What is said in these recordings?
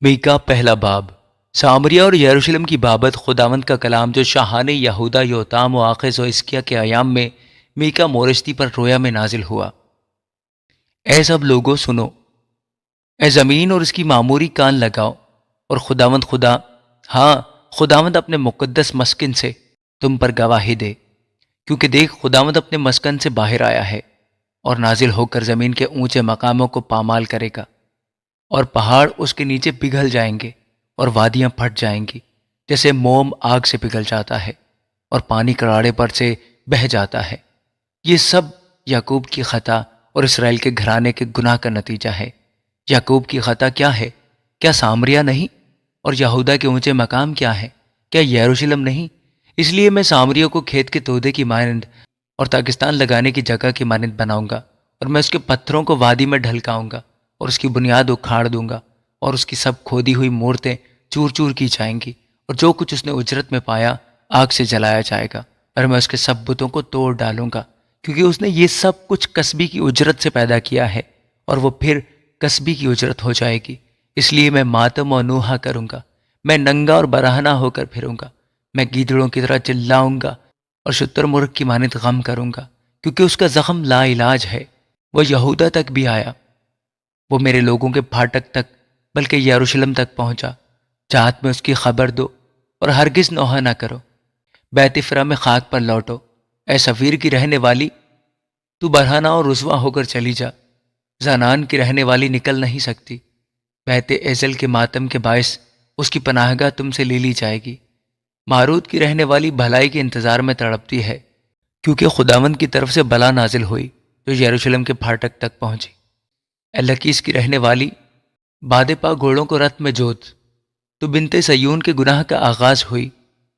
Mica پہلا باب۔ سامریہ اور یروشلم کی بابت خداوند کا کلام جو شاہان یہودا یوتام و آخز و اسکیا کے ایام میں میکا مورشتی پر رویا میں نازل ہوا۔ اے سب لوگوں سنو، اے زمین اور اس کی معموری کان لگاؤ، اور خداوند خدا، ہاں خداوند اپنے مقدس مسکن سے تم پر گواہی دے، کیونکہ دیکھ خداوند اپنے مسکن سے باہر آیا ہے اور نازل ہو کر زمین کے اونچے مقاموں کو پامال کرے گا، اور پہاڑ اس کے نیچے پگھل جائیں گے اور وادیاں پھٹ جائیں گی، جیسے موم آگ سے پگھل جاتا ہے اور پانی کراڑے پر سے بہہ جاتا ہے۔ یہ سب یعقوب کی خطا اور اسرائیل کے گھرانے کے گناہ کا نتیجہ ہے۔ یعقوب کی خطا کیا ہے؟ کیا سامریہ نہیں؟ اور یہودا کے اونچے مقام کیا ہے؟ کیا یروشلم نہیں؟ اس لیے میں سامریہ کو کھیت کے تودے کی مانند اور پاکستان لگانے کی جگہ کی مانند بناؤں گا، اور میں اس کے پتھروں کو وادی میں ڈھلکاؤں گا اور اس کی بنیاد اکھاڑ دوں گا، اور اس کی سب کھودی ہوئی مورتیں چور چور کی جائیں گی، اور جو کچھ اس نے اجرت میں پایا آگ سے جلایا جائے گا، اور میں اس کے سب بتوں کو توڑ ڈالوں گا، کیونکہ اس نے یہ سب کچھ کسبی کی اجرت سے پیدا کیا ہے، اور وہ پھر کسبی کی اجرت ہو جائے گی۔ اس لیے میں ماتم و نوحہ کروں گا، میں ننگا اور برہنہ ہو کر پھروں گا، میں گیدڑوں کی طرح چلاؤں گا اور شتر مرغ کی مانند غم کروں گا، کیونکہ اس کا زخم لا علاج ہے۔ وہ یہودا تک بھی آیا، وہ میرے لوگوں کے پھاٹک تک بلکہ یروشلم تک پہنچا۔ جہات میں اس کی خبر دو اور ہرگز نوحہ نہ کرو۔ بیت افرا میں خاک پر لوٹو، اے سفیر کی رہنے والی، تو برہنہ اور رسوا ہو کر چلی جا۔ زنان کی رہنے والی نکل نہیں سکتی، بیت ایزل کے ماتم کے باعث اس کی پناہ گاہ تم سے لے لی جائے گی۔ مارود کی رہنے والی بھلائی کے انتظار میں تڑپتی ہے، کیونکہ خداوند کی طرف سے بلا نازل ہوئی جو یروشلم کے پھاٹک تک پہنچی۔ اے لکیس کی رہنے والی، باد پا گھوڑوں کو رت میں جوت، تو بنت سیون کے گناہ کا آغاز ہوئی،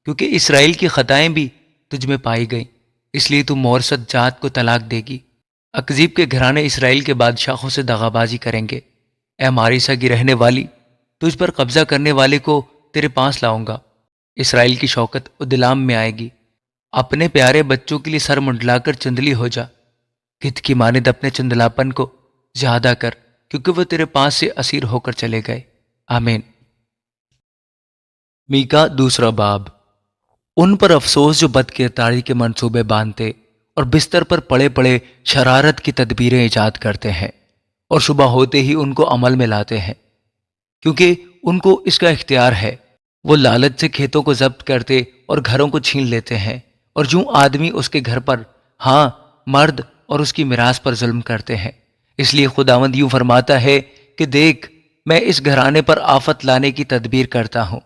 کیونکہ اسرائیل کی خطائیں بھی تجھ میں پائی گئیں، اس لیے تو مورست جات کو طلاق دے گی۔ اکزیب کے گھرانے اسرائیل کے بادشاہوں سے دغا بازی کریں گے۔ اے ماریسا کی رہنے والی، تجھ پر قبضہ کرنے والے کو تیرے پاس لاؤں گا۔ اسرائیل کی شوکت ادلام میں آئے گی۔ اپنے پیارے بچوں کے لیے سر منڈلا کر چندلی ہو جا، گدھ کی مانند اپنے چندلاپن کو زیادہ کر، کیونکہ وہ تیرے پاس سے اسیر ہو کر چلے گئے۔ آمین۔ میکا دوسرا باب۔ ان پر افسوس جو بد کرداری کے منصوبے باندھتے اور بستر پر پڑے پڑے شرارت کی تدبیریں ایجاد کرتے ہیں، اور صبح ہوتے ہی ان کو عمل میں لاتے ہیں، کیونکہ ان کو اس کا اختیار ہے۔ وہ لالچ سے کھیتوں کو ضبط کرتے اور گھروں کو چھین لیتے ہیں، اور جو آدمی اس کے گھر پر، ہاں مرد اور اس کی میراث پر ظلم کرتے ہیں۔ اس لیے خداوند یوں فرماتا ہے کہ دیکھ، میں اس گھرانے پر آفت لانے کی تدبیر کرتا ہوں،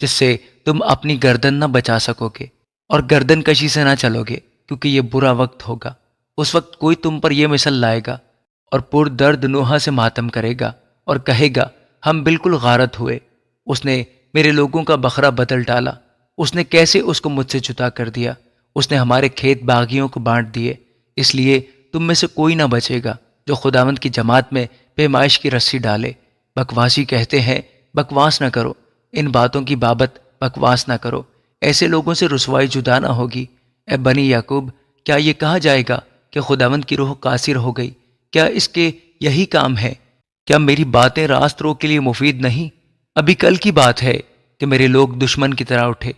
جس سے تم اپنی گردن نہ بچا سکو گے اور گردن کشی سے نہ چلو گے، کیونکہ یہ برا وقت ہوگا۔ اس وقت کوئی تم پر یہ مثل لائے گا اور پر درد نوحہ سے ماتم کرے گا اور کہے گا، ہم بالکل غارت ہوئے، اس نے میرے لوگوں کا بکرا بدل ڈالا، اس نے کیسے اس کو مجھ سے جدا کر دیا، اس نے ہمارے کھیت باغیوں کو بانٹ دیے۔ اس لیے تم میں سے کوئی نہ بچے گا جو خداوند کی جماعت میں پیمائش کی رسی ڈالے۔ بکواسی کہتے ہیں، بکواس نہ کرو، ان باتوں کی بابت بکواس نہ کرو، ایسے لوگوں سے رسوائی جدا نہ ہوگی۔ اے بنی یعقوب، کیا یہ کہا جائے گا کہ خداوند کی روح قاصر ہو گئی؟ کیا اس کے یہی کام ہے؟ کیا میری باتیں راست رو کے لیے مفید نہیں؟ ابھی کل کی بات ہے کہ میرے لوگ دشمن کی طرح اٹھے۔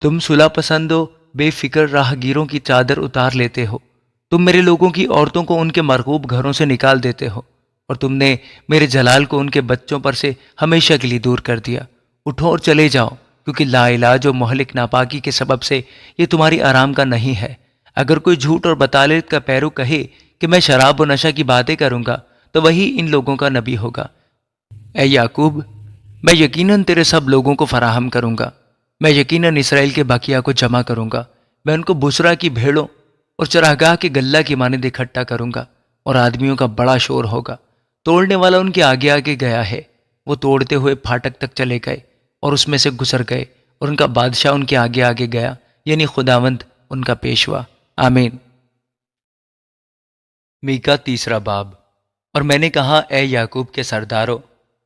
تم صلح پسند و بے فکر راہ گیروں کی چادر اتار لیتے ہو، تم میرے لوگوں کی عورتوں کو ان کے مرغوب گھروں سے نکال دیتے ہو، اور تم نے میرے جلال کو ان کے بچوں پر سے ہمیشہ کے لیے دور کر دیا۔ اٹھو اور چلے جاؤ، کیونکہ لا علاج و مہلک ناپاکی کے سبب سے یہ تمہاری آرام کا نہیں ہے۔ اگر کوئی جھوٹ اور بطالت کا پیرو کہے کہ میں شراب و نشہ کی باتیں کروں گا، تو وہی ان لوگوں کا نبی ہوگا۔ اے یعقوب، میں یقیناً تیرے سب لوگوں کو فراہم کروں گا، میں یقیناً اسرائیل کے بقیہ کو جمع کروں گا، میں ان کو بسرا کی بھیڑوں اور چراگاہ کے گلہ کی مانند اکٹھا کروں گا، اور آدمیوں کا بڑا شور ہوگا۔ توڑنے والا ان کے آگے آگے گیا ہے، وہ توڑتے ہوئے پھاٹک تک چلے گئے اور اس میں سے گزر گئے، اور ان کا بادشاہ ان کے آگے آگے گیا، یعنی خداوند ان کا پیشوا۔ آمین۔ میکا تیسرا باب۔ اور میں نے کہا، اے یعقوب کے سرداروں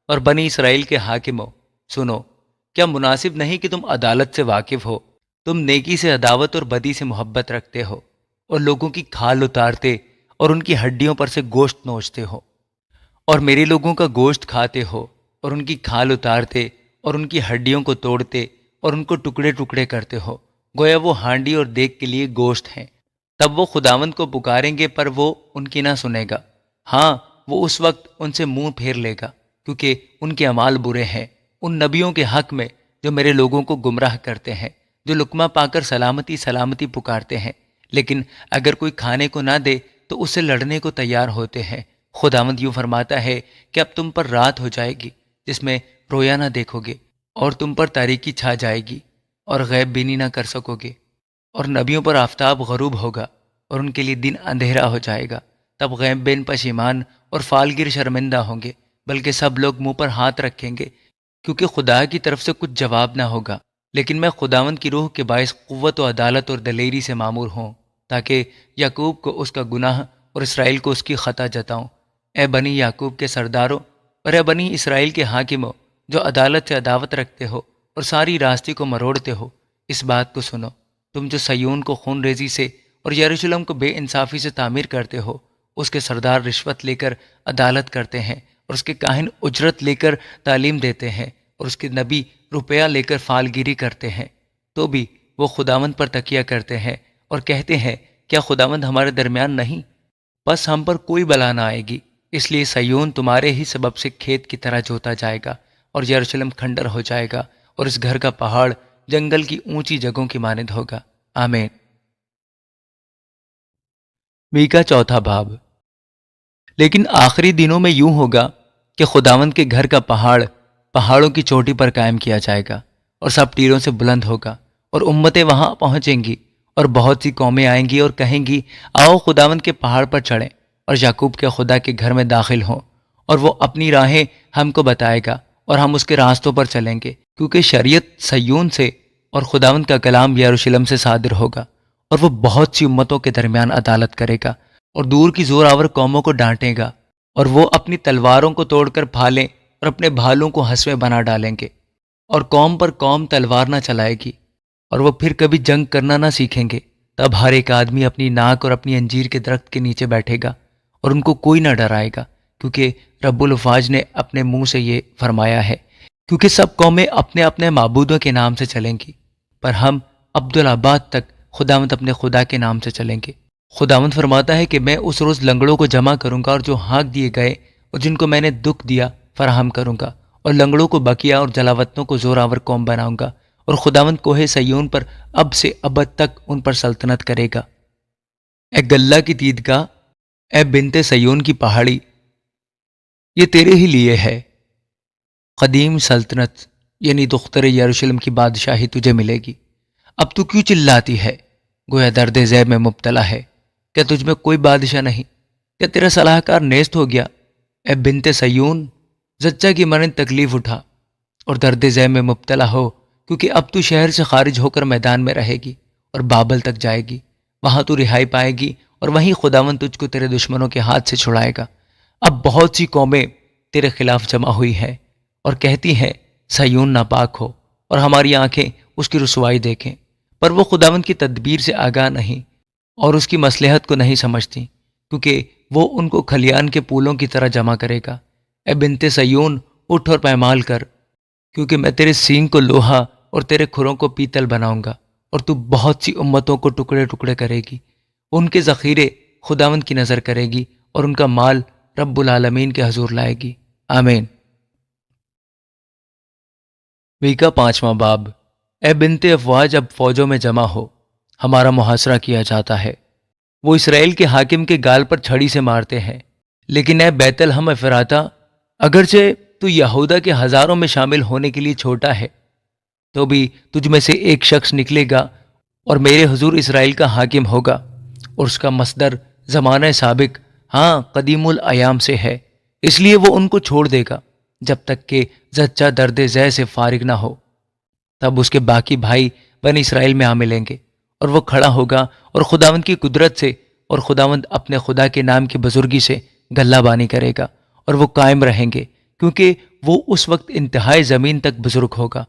اور بنی اسرائیل کے حاکموں، سنو، کیا مناسب نہیں کہ تم عدالت سے واقف ہو؟ تم نیکی سے عداوت اور بدی سے محبت رکھتے ہو، اور لوگوں کی کھال اتارتے اور ان کی ہڈیوں پر سے گوشت نوچتے ہو، اور میرے لوگوں کا گوشت کھاتے ہو اور ان کی کھال اتارتے اور ان کی ہڈیوں کو توڑتے اور ان کو ٹکڑے ٹکڑے کرتے ہو، گویا وہ ہانڈی اور دیگ کے لیے گوشت ہیں۔ تب وہ خداوند کو پکاریں گے پر وہ ان کی نہ سنے گا۔ ہاں، وہ اس وقت ان سے منہ پھیر لے گا، کیونکہ ان کے اعمال برے ہیں، ان نبیوں کے حق میں جو میرے لوگوں کو گمراہ کرتے ہیں، جو لقمہ پا کر سلامتی سلامتی پکارتے ہیں، لیکن اگر کوئی کھانے کو نہ دے تو اس سے لڑنے کو تیار ہوتے ہیں۔ خداوند یوں فرماتا ہے کہ اب تم پر رات ہو جائے گی جس میں رویا نہ دیکھو گے، اور تم پر تاریکی چھا جائے گی اور غیب بینی نہ کر سکو گے، اور نبیوں پر آفتاب غروب ہوگا اور ان کے لیے دن اندھیرا ہو جائے گا۔ تب غیب بین پشیمان اور فالگیر شرمندہ ہوں گے، بلکہ سب لوگ منہ پر ہاتھ رکھیں گے، کیونکہ خدا کی طرف سے کچھ جواب نہ ہوگا۔ لیکن میں خداوند کی روح کے باعث قوت و عدالت اور دلیری سے معمور ہوں، تاکہ یعقوب کو اس کا گناہ اور اسرائیل کو اس کی خطا جتاؤں۔ اے بنی یعقوب کے سرداروں اور اے بنی اسرائیل کے حاکموں، جو عدالت سے عداوت رکھتے ہو اور ساری راستے کو مروڑتے ہو، اس بات کو سنو۔ تم جو سیون کو خون ریزی سے اور یروشلم کو بے انصافی سے تعمیر کرتے ہو، اس کے سردار رشوت لے کر عدالت کرتے ہیں، اور اس کے کاہن اجرت لے کر تعلیم دیتے ہیں، اور اس کے نبی روپیہ لے کر فالگیری کرتے ہیں، تو بھی وہ خداوند پر تکیہ کرتے ہیں اور کہتے ہیں، کیا خداوند ہمارے درمیان نہیں؟ بس ہم پر کوئی بلا نہ آئے گی۔ اس لیے سیون تمہارے ہی سبب سے کھیت کی طرح جوتا جائے گا، اور یروشلم کھنڈر ہو جائے گا، اور اس گھر کا پہاڑ جنگل کی اونچی جگہوں کی مانند ہوگا۔ آمین۔ میکا چوتھا باب۔ لیکن آخری دنوں میں یوں ہوگا کہ خداوند کے گھر کا پہاڑ پہاڑوں کی چوٹی پر قائم کیا جائے گا، اور سب ٹیروں سے بلند ہوگا، اور امتیں وہاں پہنچیں گی، اور بہت سی قومیں آئیں گی اور کہیں گی، آؤ خداوند کے پہاڑ پر چڑھیں اور یعقوب کے خدا کے گھر میں داخل ہوں، اور وہ اپنی راہیں ہم کو بتائے گا اور ہم اس کے راستوں پر چلیں گے، کیونکہ شریعت سیون سے اور خداوند کا کلام یروشلم سے صادر ہوگا، اور وہ بہت سی امتوں کے درمیان عدالت کرے گا اور دور کی زور آور قوموں کو ڈانٹے گا، اور وہ اپنی تلواروں کو توڑ کر پھالیں اور اپنے بھالوں کو ہنسویں بنا ڈالیں گے، اور قوم پر قوم تلوار نہ چلائے گی، اور وہ پھر کبھی جنگ کرنا نہ سیکھیں گے۔ تب ہر ایک آدمی اپنی ناک اور اپنی انجیر کے درخت کے نیچے بیٹھے گا، اور ان کو کوئی نہ ڈرائے گا، کیونکہ رب الافواج نے اپنے منہ سے یہ فرمایا ہے، کیونکہ سب قومیں اپنے اپنے معبودوں کے نام سے چلیں گی، پر ہم عبدالآباد تک خداوند اپنے خدا کے نام سے چلیں گے۔ خداوند فرماتا ہے کہ میں اس روز لنگڑوں کو جمع کروں گا، اور جو ہانک دیے گئے اور جن کو میں نے دکھ دیا فراہم کروں گا، اور لنگڑوں کو بکیا اور جلاوطنوں کو زور آور قوم بناؤں گا، اور خداوند کوہ سیون پر اب سے ابد تک ان پر سلطنت کرے گا۔ اے گلہ کی دیدگاہ، اے بنت سیون کی پہاڑی، یہ تیرے ہی لیے ہے۔ قدیم سلطنت یعنی دختر یروشلم کی بادشاہی تجھے ملے گی۔ اب تو کیوں چلاتی ہے؟ گویا درد ذیب میں مبتلا ہے۔ کیا تجھ میں کوئی بادشاہ نہیں؟ کیا تیرا صلاح کار نیست ہو گیا؟ اے بنت سیون، زچہ کی مانند تکلیف اٹھا اور درد ذیب میں مبتلا ہو، کیونکہ اب تو شہر سے خارج ہو کر میدان میں رہے گی اور بابل تک جائے گی۔ وہاں تو رہائی پائے گی، اور وہیں خداوند تجھ کو تیرے دشمنوں کے ہاتھ سے چھڑائے گا۔ اب بہت سی قومیں تیرے خلاف جمع ہوئی ہیں اور کہتی ہیں، سیون ناپاک ہو اور ہماری آنکھیں اس کی رسوائی دیکھیں، پر وہ خداوند کی تدبیر سے آگاہ نہیں اور اس کی مصلحت کو نہیں سمجھتی، کیونکہ وہ ان کو کھلیان کے پھولوں کی طرح جمع کرے گا۔ اے بنت سیون، اٹھ اور پیمال کر، کیونکہ میں تیرے سینگ کو لوہا اور تیرے کھروں کو پیتل بناؤں گا، اور تو بہت سی امتوں کو ٹکڑے ٹکڑے کرے گی۔ ان کے ذخیرے خداوند کی نظر کرے گی، اور ان کا مال رب العالمین کے حضور لائے گی۔ آمین۔ میکا پانچواں باب۔ اے بنت افواج، اب فوجوں میں جمع ہو، ہمارا محاصرہ کیا جاتا ہے۔ وہ اسرائیل کے حاکم کے گال پر چھڑی سے مارتے ہیں، لیکن اے بیت الحم افراتا، اگرچہ تو یہودا کے ہزاروں میں شامل ہونے کے لیے چھوٹا ہے، تو بھی تجھ میں سے ایک شخص نکلے گا اور میرے حضور اسرائیل کا حاکم ہوگا، اور اس کا مصدر زمانہ سابق، ہاں قدیم الایام سے ہے، اس لیے وہ ان کو چھوڑ دے گا جب تک کہ زچہ درد ذے سے فارغ نہ ہو۔ تب اس کے باقی بھائی بنی اسرائیل میں آ ملیں گے، اور وہ کھڑا ہوگا اور خداوند کی قدرت سے اور خداوند اپنے خدا کے نام کی بزرگی سے گلہ بانی کرے گا، اور وہ قائم رہیں گے، کیونکہ وہ اس وقت انتہائی زمین تک بزرگ ہوگا،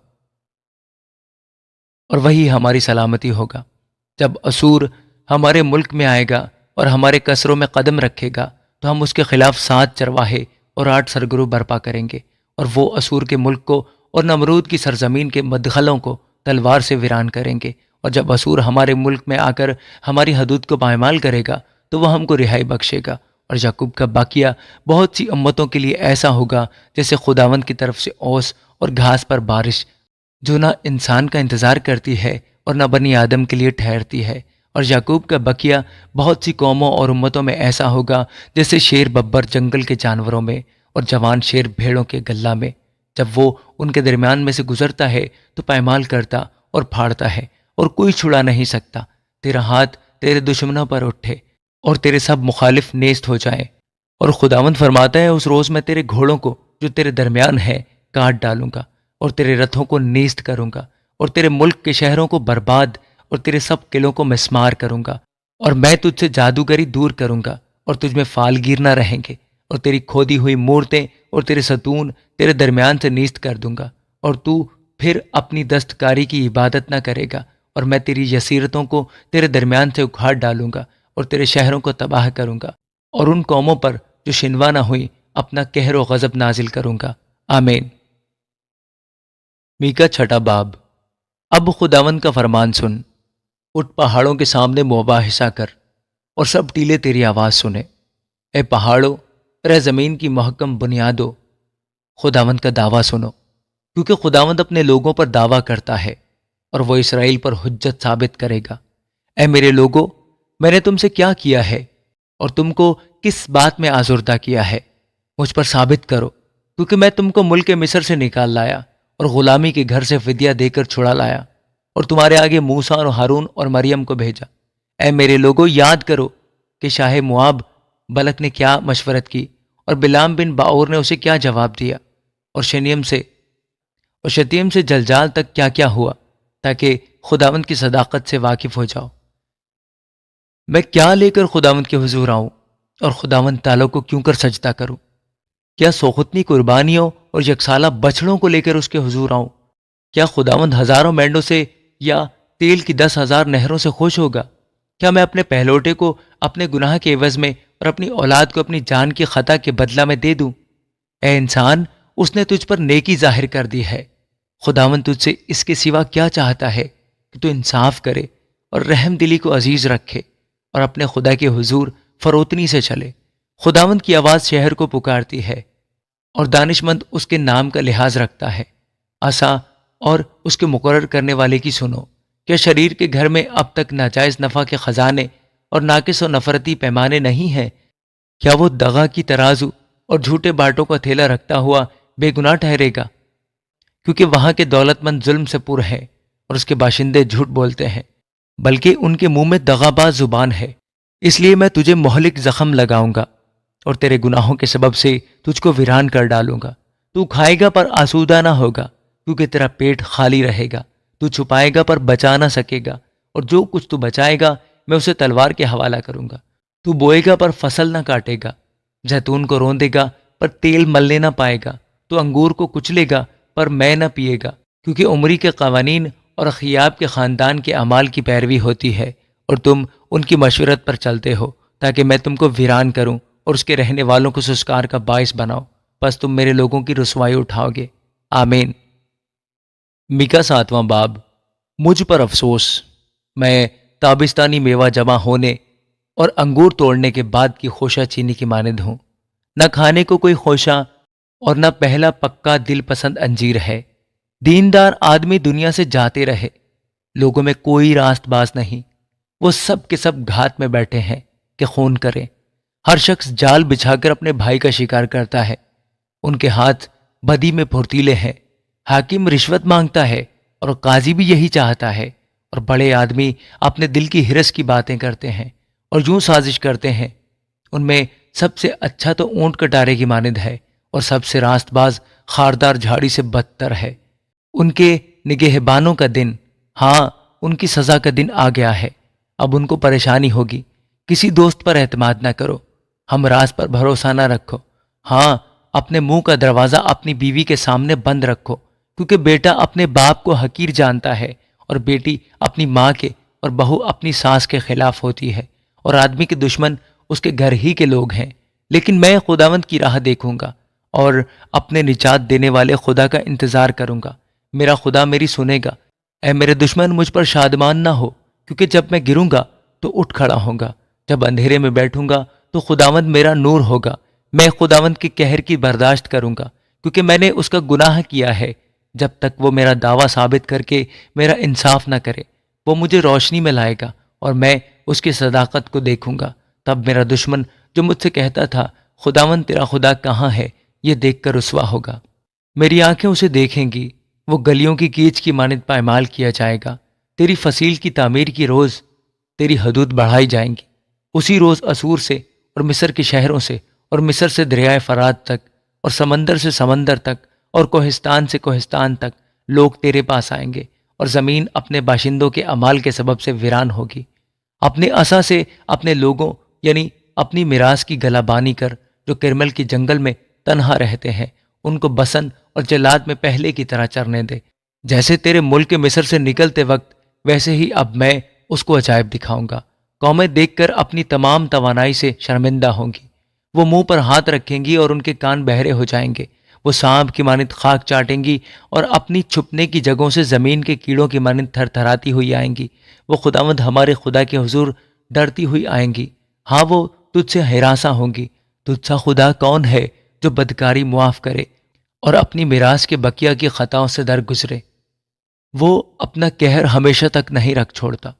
اور وہی ہماری سلامتی ہوگا۔ جب اسور ہمارے ملک میں آئے گا اور ہمارے قصروں میں قدم رکھے گا، تو ہم اس کے خلاف 7 چرواہے اور 8 سرگرو برپا کریں گے، اور وہ اسور کے ملک کو اور نمرود کی سرزمین کے مدخلوں کو تلوار سے ویران کریں گے، اور جب اسور ہمارے ملک میں آ کر ہماری حدود کو پامال کرے گا تو وہ ہم کو رہائی بخشے گا، اور یعقوب کا باقیہ بہت سی امتوں کے لیے ایسا ہوگا جیسے خداوند کی طرف سے اوس اور گھاس پر بارش، جو نہ انسان کا انتظار کرتی ہے اور نہ بنی آدم کے لیے ٹھہرتی ہے۔ اور یعقوب کا بقیہ بہت سی قوموں اور امتوں میں ایسا ہوگا جیسے شیر ببر جنگل کے جانوروں میں اور جوان شیر بھیڑوں کے گلہ میں، جب وہ ان کے درمیان میں سے گزرتا ہے تو پائمال کرتا اور پھاڑتا ہے اور کوئی چھڑا نہیں سکتا۔ تیرا ہاتھ تیرے دشمنوں پر اٹھے اور تیرے سب مخالف نیست ہو جائیں۔ اور خداوند فرماتا ہے، اس روز میں تیرے گھوڑوں کو جو تیرے درمیان ہے کاٹ ڈالوں گا اور تیرے رتھوں کو نیست کروں گا، اور تیرے ملک کے شہروں کو برباد اور تیرے سب قلعوں کو مسمار کروں گا، اور میں تجھ سے جادوگری دور کروں گا اور تجھ میں فالگیر نہ رہیں گے، اور تیری کھودی ہوئی مورتیں اور تیرے ستون تیرے درمیان سے نیست کر دوں گا، اور تو پھر اپنی دستکاری کی عبادت نہ کرے گا، اور میں تیری یسیرتوں کو تیرے درمیان سے اکھاڑ ڈالوں گا اور تیرے شہروں کو تباہ کروں گا، اور ان قوموں پر جو شنوا نہ ہوئی اپنا قہر و غضب نازل کروں گا۔ آمین۔ میکا چھٹا باب۔ اب خداوند کا فرمان سن، اٹھ پہاڑوں کے سامنے مباحثہ کر اور سب ٹیلے تیری آواز سنیں۔ اے پہاڑوں، اے زمین کی محکم بنیادوں، خداوند کا دعویٰ سنو، کیونکہ خداوند اپنے لوگوں پر دعویٰ کرتا ہے اور وہ اسرائیل پر حجت ثابت کرے گا۔ اے میرے لوگوں، میں نے تم سے کیا کیا ہے اور تم کو کس بات میں آزردہ کیا ہے؟ مجھ پر ثابت کرو، کیونکہ میں تم کو ملک مصر سے نکال لایا اور غلامی کے گھر سے فدیہ دے کر چھڑا لایا، اور تمہارے آگے موسیٰ اور ہارون اور مریم کو بھیجا۔ اے میرے لوگوں، یاد کرو کہ شاہ مواب بلک نے کیا مشورت کی اور بلام بن باور نے اسے کیا جواب دیا، اور شتیم سے جلجال تک کیا کیا ہوا، تاکہ خداوند کی صداقت سے واقف ہو جاؤ۔ میں کیا لے کر خداوند کے حضور آؤں اور خداوند تعالیٰ کو کیوں کر سجدہ کروں؟ کیا سوختنی قربانیوں اور یکسالہ بچڑوں کو لے کر اس کے حضور آؤں؟ کیا خداوند ہزاروں مینڈوں سے یا تیل کی 10,000 نہروں سے خوش ہوگا؟ کیا میں اپنے پہلوٹے کو اپنے گناہ کے عوض میں اور اپنی اولاد کو اپنی جان کی خطا کے بدلہ میں دے دوں؟ اے انسان، اس نے تجھ پر نیکی ظاہر کر دی ہے۔ خداوند تجھ سے اس کے سوا کیا چاہتا ہے کہ تو انصاف کرے اور رحم دلی کو عزیز رکھے اور اپنے خدا کے حضور فروتنی سے چلے۔ خداوند کی آواز شہر کو پکارتی ہے اور دانش مند اس کے نام کا لحاظ رکھتا ہے۔ آسا اور اس کے مقرر کرنے والے کی سنو۔ کیا شریر کے گھر میں اب تک ناجائز نفع کے خزانے اور ناقص و نفرتی پیمانے نہیں ہیں؟ کیا وہ دغا کی ترازو اور جھوٹے باٹوں کا تھیلا رکھتا ہوا بے گناہ ٹھہرے گا؟ کیونکہ وہاں کے دولت مند ظلم سے پر ہے اور اس کے باشندے جھوٹ بولتے ہیں، بلکہ ان کے منہ میں دغاباز زبان ہے۔ اس لیے میں تجھے مہلک زخم لگاؤں گا اور تیرے گناہوں کے سبب سے تجھ کو ویران کر ڈالوں گا۔ تو کھائے گا پر آسودہ نہ ہوگا، کیونکہ تیرا پیٹ خالی رہے گا۔ تو چھپائے گا پر بچا نہ سکے گا، اور جو کچھ تو بچائے گا میں اسے تلوار کے حوالہ کروں گا۔ تو بوئے گا پر فصل نہ کاٹے گا، زیتون کو روندے گا پر تیل ملنے نہ پائے گا۔ تو انگور کو کچلے گا پر میں نہ پیے گا، کیونکہ عمری کے قوانین اور اخیاب کے خاندان کے اعمال کی پیروی ہوتی ہے، اور تم ان کی مشورت پر چلتے ہو، تاکہ میں تم کو ویران کروں اور اس کے رہنے والوں کو سسکار کا باعث بناؤ۔ پس تم میرے لوگوں کی رسوائی اٹھاؤ گے۔ آمین۔ میکا 7واں باب۔ مجھ پر افسوس، میں تابستانی میوہ جمع ہونے اور انگور توڑنے کے بعد کی خوشہ چینی کی مانند ہوں۔ نہ کھانے کو کوئی خوشہ اور نہ پہلا پکا دل پسند انجیر ہے۔ دیندار آدمی دنیا سے جاتے رہے، لوگوں میں کوئی راست باز نہیں، وہ سب کے سب گھات میں بیٹھے ہیں کہ خون کریں۔ ہر شخص جال بچھا کر اپنے بھائی کا شکار کرتا ہے، ان کے ہاتھ بدی میں پھرتیلے ہیں۔ حاکم رشوت مانگتا ہے اور قاضی بھی یہی چاہتا ہے، اور بڑے آدمی اپنے دل کی ہرس کی باتیں کرتے ہیں اور یوں سازش کرتے ہیں۔ ان میں سب سے اچھا تو اونٹ کٹارے کی مانند ہے، اور سب سے راست باز خاردار جھاڑی سے بدتر ہے۔ ان کے نگہبانوں کا دن، ہاں ان کی سزا کا دن آ گیا ہے۔ اب ان کو پریشانی ہوگی۔ کسی دوست پر اعتماد نہ کرو، ہم راز پر بھروسہ نہ رکھو۔ ہاں اپنے منہ کا دروازہ اپنی بیوی کے سامنے بند رکھو، کیونکہ بیٹا اپنے باپ کو حقیر جانتا ہے، اور بیٹی اپنی ماں کے، اور بہو اپنی ساس کے خلاف ہوتی ہے، اور آدمی کے دشمن اس کے گھر ہی کے لوگ ہیں۔ لیکن میں خداوند کی راہ دیکھوں گا اور اپنے نجات دینے والے خدا کا انتظار کروں گا۔ میرا خدا میری سنے گا۔ اے میرے دشمن، مجھ پر شادمان نہ ہو، کیونکہ جب میں گروں گا تو اٹھ کھڑا ہوں گا۔ جب اندھیرے میں بیٹھوں گا تو خداوند میرا نور ہوگا۔ میں خداوند کے قہر کی برداشت کروں گا، کیونکہ میں نے اس کا گناہ کیا ہے۔ جب تک وہ میرا دعویٰ ثابت کر کے میرا انصاف نہ کرے، وہ مجھے روشنی میں لائے گا اور میں اس کی صداقت کو دیکھوں گا۔ تب میرا دشمن جو مجھ سے کہتا تھا خداوند تیرا خدا کہاں ہے، یہ دیکھ کر رسوا ہوگا۔ میری آنکھیں اسے دیکھیں گی، وہ گلیوں کی کیچ کی مانند پائمال کیا جائے گا۔ تیری فصیل کی تعمیر کی روز تیری حدود بڑھائی جائیں گی۔ اسی روز اسور سے اور مصر کے شہروں سے اور مصر سے دریائے فرات تک اور سمندر سے سمندر تک اور کوہستان سے کوہستان تک لوگ تیرے پاس آئیں گے، اور زمین اپنے باشندوں کے اعمال کے سبب سے ویران ہوگی۔ اپنے عصا سے اپنے لوگوں یعنی اپنی میراث کی گلہ بانی کر، جو کرمل کے جنگل میں تنہا رہتے ہیں، ان کو بسن اور جلاد میں پہلے کی طرح چرنے دے۔ جیسے تیرے ملک مصر سے نکلتے وقت، ویسے ہی اب میں اس کو عجائب دکھاؤں گا۔ قومیں دیکھ کر اپنی تمام توانائی سے شرمندہ ہوں گی۔ وہ منہ پر ہاتھ رکھیں گی اور ان کے کان بہرے ہو جائیں گے۔ وہ سانپ کی مانند خاک چاٹیں گی اور اپنی چھپنے کی جگہوں سے زمین کے کیڑوں کی مانند تھر تھراتی ہوئی آئیں گی۔ وہ خداوند ہمارے خدا کے حضور ڈرتی ہوئی آئیں گی۔ ہاں، وہ تجھ سے ہراساں ہوں گی۔ تجھ سا خدا کون ہے جو بدکاری معاف کرے اور اپنی میراث کے بقیہ کی خطاؤں سے درگزرے؟ وہ اپنا قہر ہمیشہ تک نہیں رکھ چھوڑتا،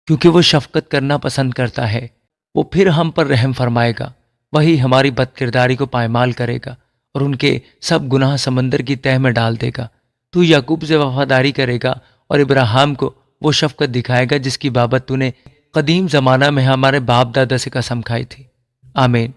کیونکہ وہ شفقت کرنا پسند کرتا ہے۔ وہ پھر ہم پر رحم فرمائے گا۔ وہی ہماری بد کرداری کو پائمال کرے گا اور ان کے سب گناہ سمندر کی تہہ میں ڈال دے گا۔ تو یعقوب سے وفاداری کرے گا اور ابراہیم کو وہ شفقت دکھائے گا جس کی بابت تو نے قدیم زمانہ میں ہمارے باپ دادا سے قسم کھائی تھی۔ آمین۔